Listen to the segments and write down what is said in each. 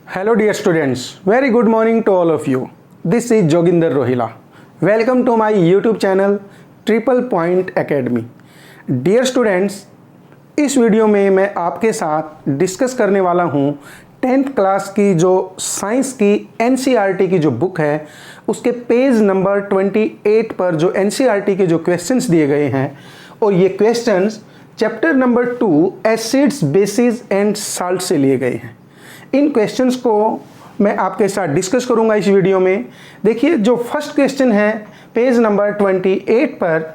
Hello dear students, very good morning to all of you. This is Joginder Rohila. Welcome to my YouTube channel Triple Point Academy. Dear students, इस video में मैं आपके साथ discuss करने वाला हूँ 10th class की जो साइंस की NCERT की जो बुक है उसके पेज नंबर 28 पर जो NCERT के जो क्वेश्चंस दिए गए हैं और ये questions chapter number 2 acids bases and salt से लिए गए हैं। इन क्वेश्चंस को मैं आपके साथ डिस्कस करूंगा इस वीडियो में। देखिए, जो फर्स्ट क्वेश्चन है पेज नंबर 28 पर,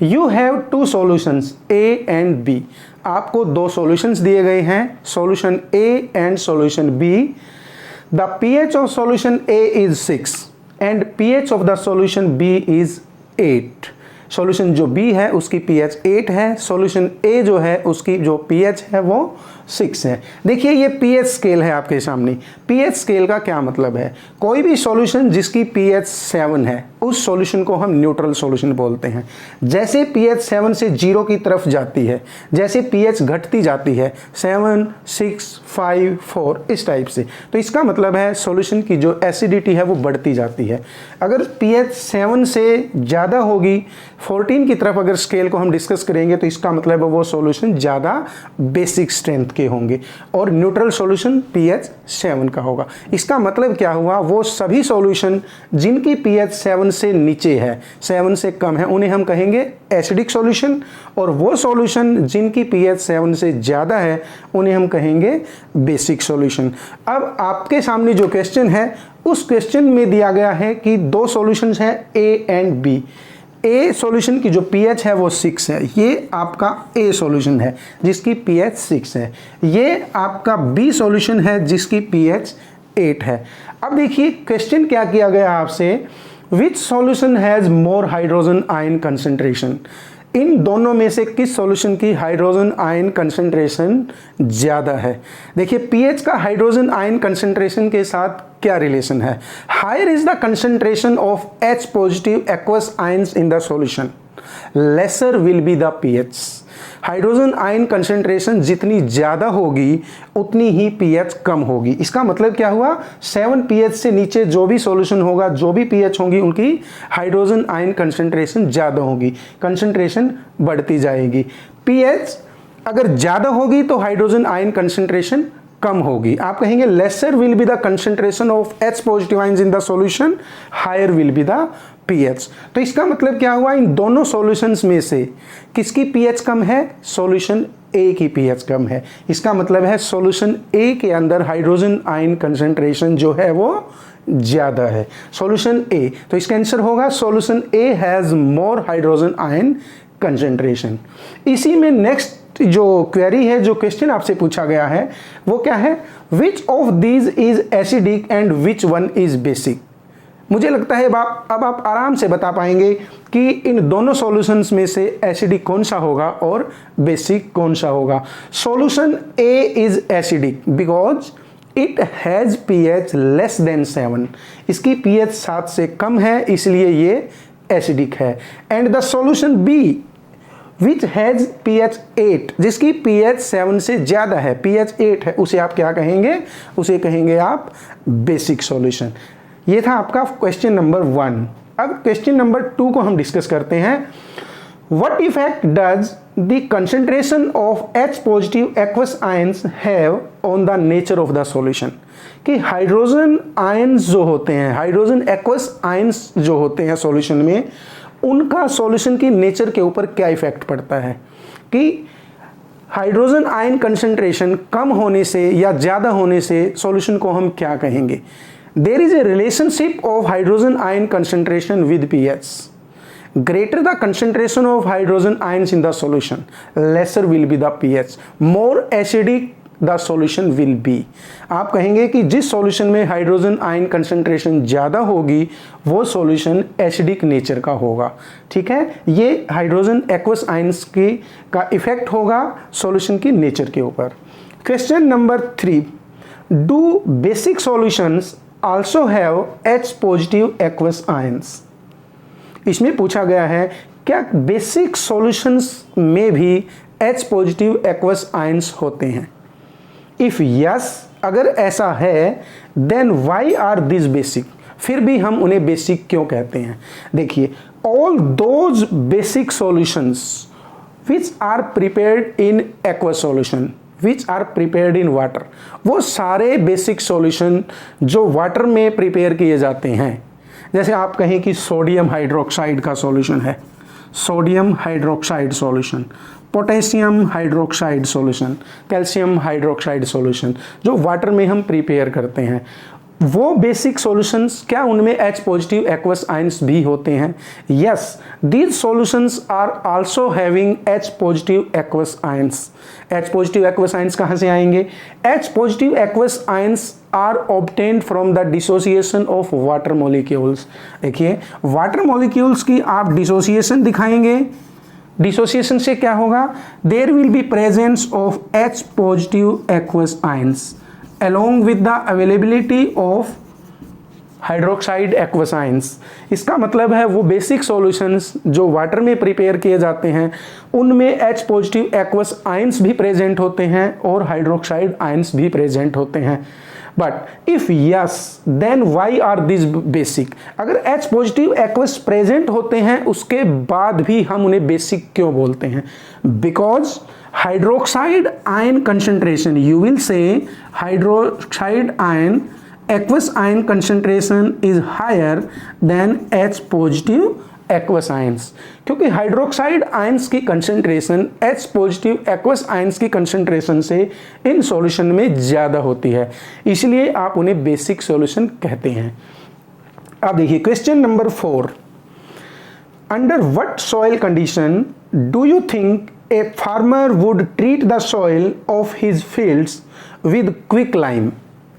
you have two solutions A and B. आपको दो सॉल्यूशंस दिए गए हैं, solution A and solution B. The pH of solution A is 6 and pH of the solution B is 8। Solution जो B है उसकी पीएच 8 है, सॉल्यूशन ए जो है उसकी जो पीएच है वो 6 है। देखिए, ये पीएच स्केल है आपके सामने। पीएच स्केल का क्या मतलब है? कोई भी सॉल्यूशन जिसकी पीएच 7 है उस सॉल्यूशन को हम न्यूट्रल सॉल्यूशन बोलते हैं। जैसे पीएच 7 से 0 की तरफ जाती है, जैसे पीएच घटती जाती है 7, 6, 5, 4 इस टाइप से, तो इसका मतलब है सॉल्यूशन की जो एसिडिटी है वो बढ़ती जाती है। अगर पीएच 7 से ज़्यादा होगी, 14 की तरफ अगर स्केल को हम डिस्कस करेंगे, तो इसका मतलब है वो सॉल्यूशन ज़्यादा बेसिक स्ट्रेंथ के होंगे और न्यूट्रल सॉल्यूशन पीएच 7 का होगा। इसका मतलब क्या हुआ? वो सभी सॉल्यूशन जिनकी पीएच 7 से नीचे है, 7 से कम है, उन्हें हम कहेंगे एसिडिक सॉल्यूशन, और वो सॉल्यूशन जिनकी पीएच 7 से ज़्यादा है उन्हें हम कहेंगे बेसिक सॉल्यूशन। अब आपके सामने जो क्वेश्चन है उस क्वेश्चन में दिया गया है कि दो सॉल्यूशंस हैं A and B. A solution की जो पीएच है वो 6 है, ये आपका ए सॉल्यूशन है जिसकी पीएच 6 है। ये आपका बी सॉल्यूशन है जिसकी पीएच 8 है। अब देखिए क्वेश्चन क्या किया गया आपसे, which solution has more hydrogen ion concentration. इन दोनों में से किस सॉल्यूशन की हाइड्रोजन आयन कंसंट्रेशन ज़्यादा है? देखिए, पीएच का हाइड्रोजन आयन कंसंट्रेशन के साथ क्या रिलेशन है? Higher is the concentration of H positive aqueous ions in the solution, lesser will be the pH. Hydrogen ion concentration जितनी ज़्यादा होगी उतनी ही पीएच कम होगी। इसका मतलब क्या हुआ? 7 पीएच से नीचे जो भी सॉल्यूशन होगा, जो भी पीएच होंगी, उनकी हाइड्रोजन आयन कंसंट्रेशन ज़्यादा होगी, कंसंट्रेशन बढ़ती जाएगी। पीएच अगर ज़्यादा होगी तो हाइड्रोजन आयन कंसंट्रेशन कम होगी। आप कहेंगे lesser will be the concentration of H positive ions in the solution, higher will be the pH. तो इसका मतलब क्या हुआ? इन दोनों सॉल्यूशंस में से किसकी पीएच कम है? सॉल्यूशन ए की पीएच कम है। इसका मतलब है सॉल्यूशन ए के अंदर हाइड्रोजन आयन कंसंट्रेशन जो है वो ज़्यादा है, सॉल्यूशन ए। तो इसका आंसर होगा solution A has more hydrogen ion concentration. इसी में नेक्स्ट जो क्वेरी है, जो क्वेश्चन आपसे पूछा गया है वो क्या है? Which of these is acidic and which one is basic. मुझे लगता है अब आप आराम से बता पाएंगे कि इन दोनों सॉल्यूशंस में से एसिडिक कौन सा होगा और बेसिक कौन सा होगा। Solution A is acidic because it has pH less than 7। इसकी पीएच 7 से कम है, इसलिए ये एसिडिक है। And the solution B which has pH 8, जिसकी पीएच 7 से ज़्यादा है, पीएच 8 है, उसे आप क्या कहेंगे? उसे कहेंगे आप बेसिक सॉल्यूशन। ये था आपका क्वेश्चन नंबर 1। अब क्वेश्चन नंबर 2 को हम डिस्कस करते हैं। What effect does the concentration of H positive aqueous ions have on the nature of the solution. कि हाइड्रोजन आयंस जो होते हैं, हाइड्रोजन एक्वस आयंस जो होते हैं सॉल्यूशन में, उनका सॉल्यूशन की नेचर के ऊपर क्या इफेक्ट पड़ता है? कि हाइड्रोजन आयन कंसंट्रेशन कम होने से या ज़्यादा होने से सॉल्यूशन को हम क्या कहेंगे? There is a relationship of hydrogen ion concentration with pH. Greater the concentration of hydrogen ions in the solution, lesser will be the pH, more acidic the solution will be. आप कहेंगे कि जिस solution में hydrogen ion concentration ज़्यादा होगी वो solution acidic nature का होगा। ठीक है, ये हाइड्रोजन एक्वस आयंस की का इफेक्ट होगा सॉल्यूशन की नेचर के ऊपर। Question number 3, do basic solutions also have H positive aqueous ions. इसमें पूछा गया है क्या बेसिक सॉल्यूशंस में भी H पॉजिटिव एक्वस आयंस होते हैं? इफ यस, अगर ऐसा है then why are this basic, फिर भी हम उन्हें बेसिक क्यों कहते हैं? देखिए, all those basic solutions which are prepared in aqueous solution which are prepared in water, वो सारे बेसिक सॉल्यूशन जो वाटर में प्रिपेयर किए जाते हैं, जैसे आप कहें कि सोडियम हाइड्रोक्साइड का सॉल्यूशन है, sodium hydroxide solution, potassium hydroxide solution, calcium hydroxide solution, जो वाटर में हम प्रिपेयर करते हैं, वो बेसिक सॉल्यूशंस क्या उनमें H पॉजिटिव एक्वस आयंस भी होते हैं? Yes, these solutions are also having H positive aqueous ions. H positive aqueous ions कहाँ से आएंगे? H positive aqueous ions are obtained from the dissociation of water molecules. देखिए, water molecules की आप dissociation दिखाएंगे, डिसोसिएशन से क्या होगा? There will be presence of H positive aqueous ions along with the availability of hydroxide aqueous ions. इसका मतलब है वो बेसिक सॉल्यूशंस जो वाटर में प्रिपेयर किए जाते हैं उनमें H पॉजिटिव एक्वस आयंस भी प्रेजेंट होते हैं और हाइड्रोक्साइड आयंस भी प्रेजेंट होते हैं। But if yes then why are this basic? अगर H पॉजिटिव एक्वस प्रेजेंट होते हैं उसके बाद भी हम उन्हें बेसिक क्यों बोलते हैं? Because hydroxide ion concentration, you will say hydroxide ion aqueous ion concentration is higher than H positive aqueous ions, क्योंकि हाइड्रोक्साइड आयंस की concentration H positive aqueous ions की कंसंट्रेशन से इन सॉल्यूशन में ज़्यादा होती है, इसलिए आप उन्हें बेसिक सॉल्यूशन कहते हैं। अब देखिए question number 4, under what soil condition do you think a farmer would treat the soil of his fields with quick lime?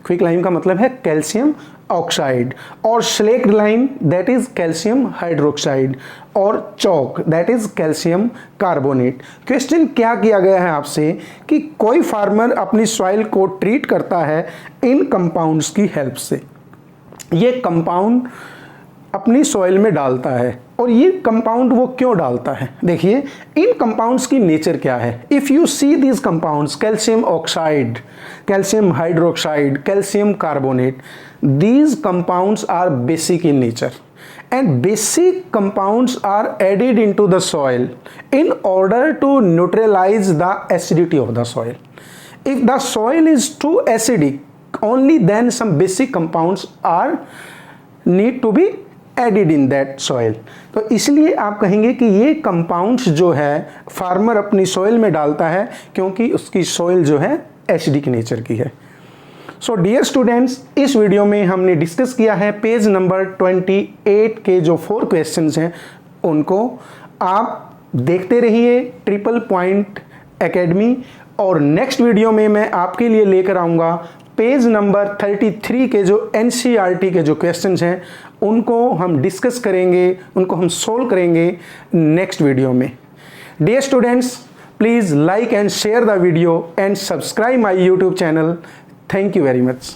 Quick lime का मतलब है कैल्शियम ऑक्साइड, और slaked lime that is calcium hydroxide, और chalk that is calcium carbonate. Question क्या किया गया है आपसे कि कोई फार्मर अपनी सॉइल को ट्रीट करता है इन कंपाउंड्स की हेल्प से, ये कंपाउंड अपनी सॉइल में डालता है, और ये कंपाउंड वो क्यों डालता है? देखिए इन कंपाउंड्स की नेचर क्या है। If you see these compounds, calcium oxide, calcium hydroxide, calcium carbonate, these compounds are basic in nature and basic compounds are added into the soil in order to neutralize the acidity of the soil. If the soil is too acidic, only then some basic compounds are need to be added in that soil. तो इसलिए आप कहेंगे कि ये compounds जो है farmer अपनी soil में डालता है क्योंकि उसकी सॉइल जो है एसिडिक नेचर की है। सो डियर स्टूडेंट्स, इस वीडियो में हमने डिस्कस किया है पेज नंबर 28 के जो 4 क्वेश्चंस हैं उनको आप देखते रहिए ट्रिपल पॉइंट एकेडमी, और नेक्स्ट वीडियो में मैं आपके लिए लेकर आऊँगा पेज नंबर 33 के जो NCERT के जो क्वेश्चंस हैं उनको हम डिस्कस करेंगे, उनको हम सोल्व करेंगे नेक्स्ट वीडियो में। Dear students, please like and share the video and subscribe my YouTube channel. Thank you very much.